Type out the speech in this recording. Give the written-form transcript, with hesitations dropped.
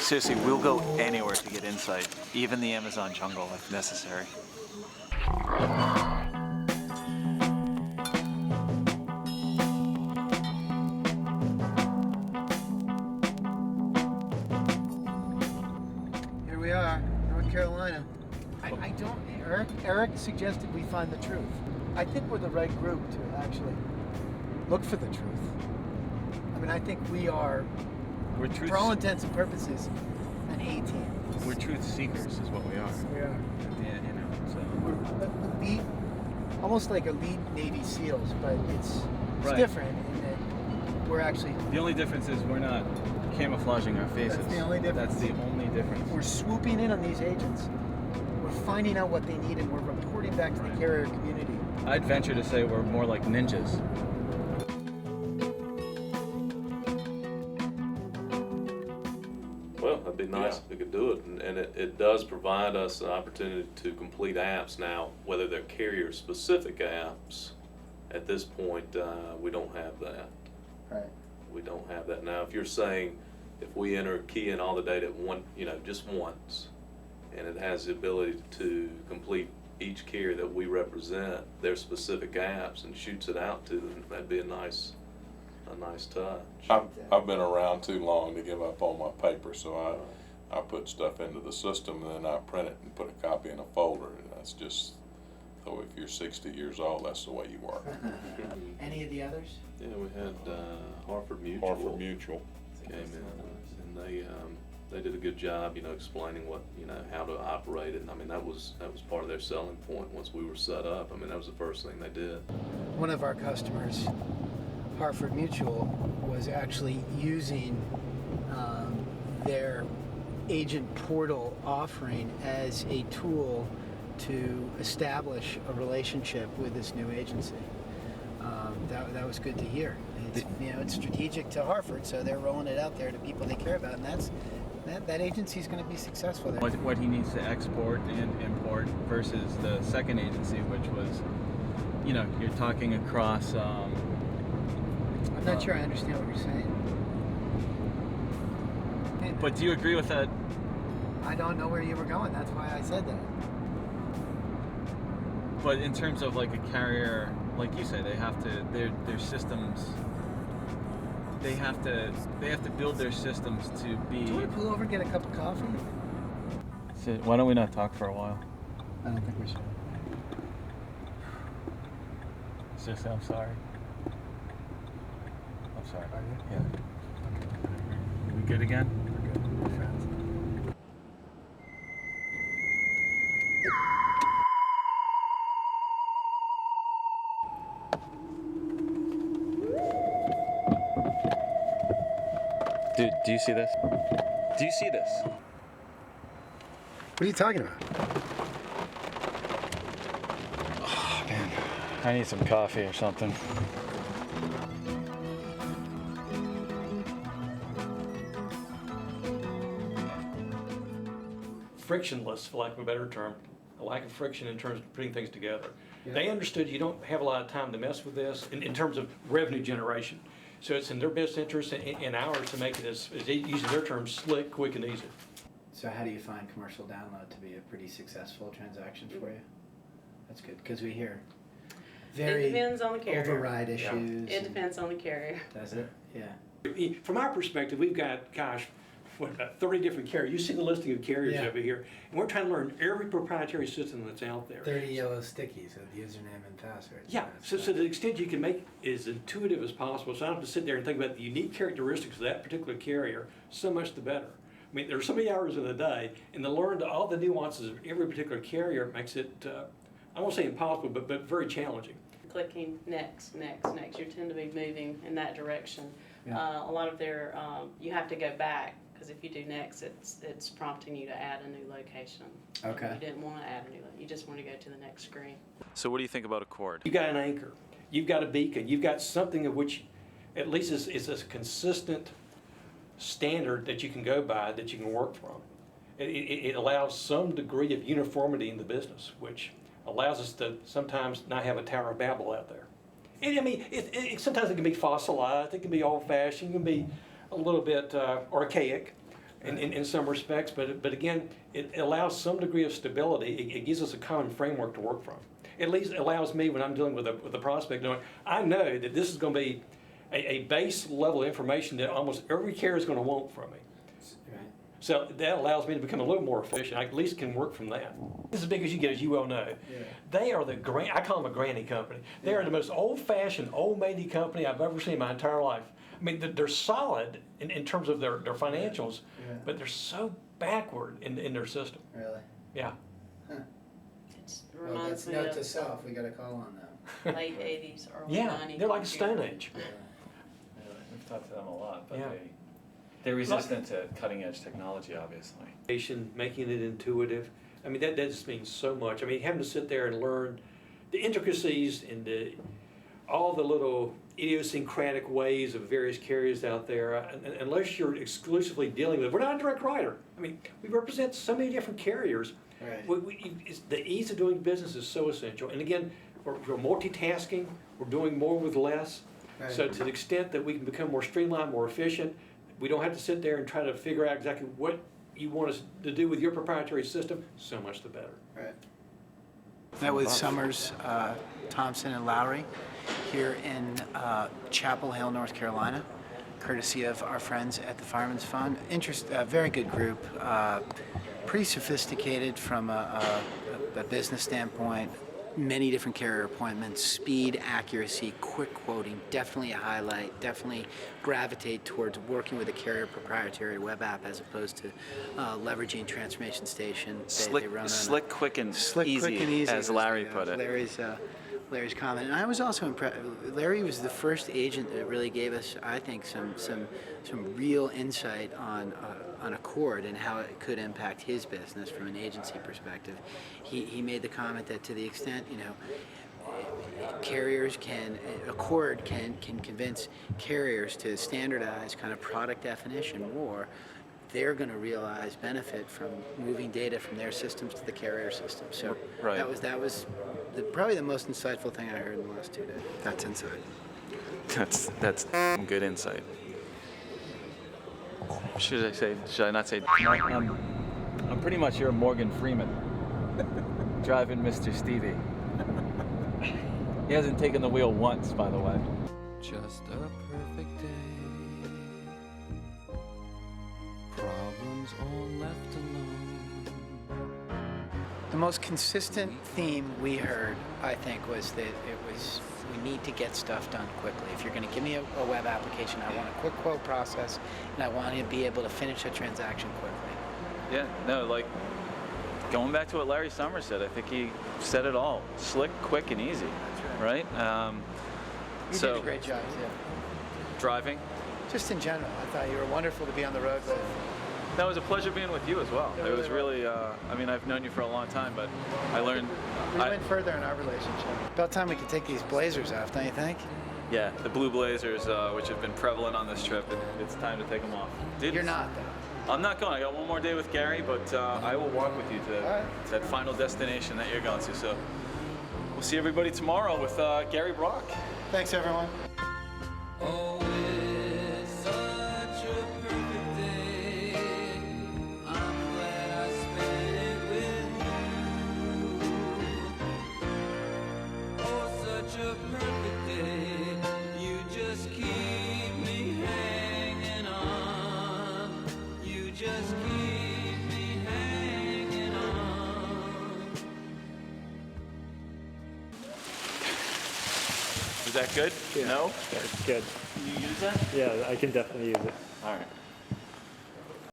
Seriously, we'll go anywhere to get insight, even the Amazon jungle if necessary. Here we are, North Carolina. I don't, Eric suggested we find the truth. I think we're the right group to actually look for the truth. I mean, I think we are, for all intents and purposes, an A-team. We're truth seekers is what we are. We are. Yeah, you know, so. We're elite, almost like elite Navy SEALs, but it's Right. different in that we're actually, The only difference is we're not camouflaging our faces. That's the only difference. That's the only difference. we're swooping in on these agents. We're finding out what they need and we're reporting back to the carrier community. I'd venture to say we're more like ninjas. Well, that'd be nice if we could do it, and it does provide us an opportunity to complete apps. Now, whether they're carrier-specific apps, at this point, we don't have that. Right. We don't have that. Now, if you're saying, if we key in all the data at one, just once, and it has the ability to complete each carrier that we represent, their specific apps, and shoots it out to them, that'd be a nice touch. I've been around too long to give up on my paper, so I put stuff into the system and then I print it and put a copy in a folder. And that's just, so if you're 60 years old, that's the way you work. Any of the others? Yeah, we had Hartford Mutual. Hartford Mutual. Came in, and they did a good job, explaining what, how to operate it. And I mean, that was part of their selling point once we were set up. I mean, that was the first thing they did. One of our customers, Hartford Mutual, was actually using their agent portal offering as a tool to establish a relationship with this new agency. That was good to hear. It's strategic to Hartford, so they're rolling it out there to people they care about, and that agency is going to be successful there. What he needs to export and import versus the second agency, which was, you're talking across. I'm not sure I understand what you're saying. But do you agree with that? I don't know where you were going. That's why I said that. But in terms of like a carrier, like you say, they have to their systems. They have to build their systems to be. Do you want to pull over and get a cup of coffee? Why don't we not talk for a while? I don't think we should. Seriously, I'm sorry. I'm sorry. Are you? Yeah. We good again? We're good. We're friends. Dude, do you see this? Do you see this? What are you talking about? Oh, man. I need some coffee or something. Frictionless, for lack of a better term, a lack of friction in terms of putting things together. Yeah. They understood you don't have a lot of time to mess with this in terms of revenue generation. So it's in their best interest and ours to make it as using their terms, slick, quick, and easy. So how do you find commercial download to be a pretty successful transaction for you? That's good, because we hear very It depends on the carrier. override issues. It depends on the carrier. Does it? Yeah. From our perspective, we've got, about 30 different carriers. You see the listing of carriers Yeah. over here. And we're trying to learn every proprietary system that's out there. 30 yellow stickies with username and password. Yeah, so to the extent you can make it as intuitive as possible, so I don't have to sit there and think about the unique characteristics of that particular carrier, so much the better. I mean, there's so many hours in the day, and to learn all the nuances of every particular carrier makes it, I won't say impossible, but very challenging. Clicking next, you tend to be moving in that direction. Yeah. A lot of their, you have to go back, because if you do next, it's prompting you to add a new location. Okay. You didn't want to add a new location, you just want to go to the next screen. So what do you think about Accord? You've got an anchor, you've got a beacon, you've got something of which at least is a consistent standard that you can go by, that you can work from. It allows some degree of uniformity in the business, which allows us to sometimes not have a Tower of Babel out there. And I mean, sometimes it can be fossilized, it can be old-fashioned, it can be a little bit archaic, in some respects, but again, it allows some degree of stability. It gives us a common framework to work from. At least it allows me, when I'm dealing with a prospect, knowing I know that this is going to be a base level of information that almost every carrier is going to want from me. Right. So that allows me to become a little more efficient. I at least can work from that. It's as big as you get, as you well know. Yeah. They are I call them a granny company. They are the most old-fashioned, old-matey company I've ever seen in my entire life. I mean, they're solid in terms of their financials, Yeah. but they're so backward in their system. Really? Yeah. It Well, reminds that's me note to of self. We got to call on them. late 80s, early Yeah, 90s. they're like a Stone Age. We've talked to them a lot, but Yeah. they're resistant to cutting edge technology, obviously. Making it intuitive. I mean, that just means so much. I mean, having to sit there and learn the intricacies and all the little idiosyncratic ways of various carriers out there, unless you're exclusively dealing with, we're not a direct writer. I mean, we represent so many different carriers. Right. The ease of doing business is so essential. And again, we're multitasking, we're doing more with less. Right. So to the extent that we can become more streamlined, more efficient, we don't have to sit there and try to figure out exactly what you want us to do with your proprietary system, so much the better. Right. Met with Summers, Thompson, and Lowry here in Chapel Hill, North Carolina, courtesy of our friends at the Fireman's Fund. Very good group, pretty sophisticated from a business standpoint. Many different carrier appointments, speed, accuracy, quick quoting, definitely a highlight, definitely gravitate towards working with a carrier proprietary web app as opposed to leveraging Transformation Station. They run on Slick, quick, and easy, as was Larry put it. Larry's comment. And I was also impressed. Larry was the first agent that really gave us, I think, some real insight on Accord and how it could impact his business from an agency perspective. He made the comment that to the extent, Accord can convince carriers to standardize kind of product definition more, they're going to realize benefit from moving data from their systems to the carrier system. So Right. that was probably the most insightful thing I heard in the last 2 days. That's insight. That's good insight. Should I not say? I'm pretty much your Morgan Freeman, driving Mr. Stevie. He hasn't taken the wheel once, by the way. Just a perfect day. Problems all left alone. The most consistent theme we heard, I think, was that we need to get stuff done quickly. If you're going to give me a web application, I want a quick quote process, and I want to be able to finish a transaction quickly. Yeah, no, like going back to what Larry Summers said, I think he said it all: slick, quick, and easy. Right? You did a great job, too. Driving. Just in general, I thought you were wonderful to be on the road with. That was a pleasure being with you as well. It was really, I've known you for a long time, but I learned. We went further in our relationship. About time we could take these blazers off, don't you think? Yeah, the blue blazers, which have been prevalent on this trip, it's time to take them off. Dude, You're not, though. I'm not going. I got one more day with Gary, but I will walk with you to that final destination that you're going to. So we'll see everybody tomorrow with Gary Brock. Thanks, everyone. Oh, it's such a perfect day. I'm glad I spent it with you. Oh, such a perfect day. You just keep me hanging on. You just keep me hanging on. Is that good? Yeah. No? That's good. Can you use that? Yeah, I can definitely use it. All right.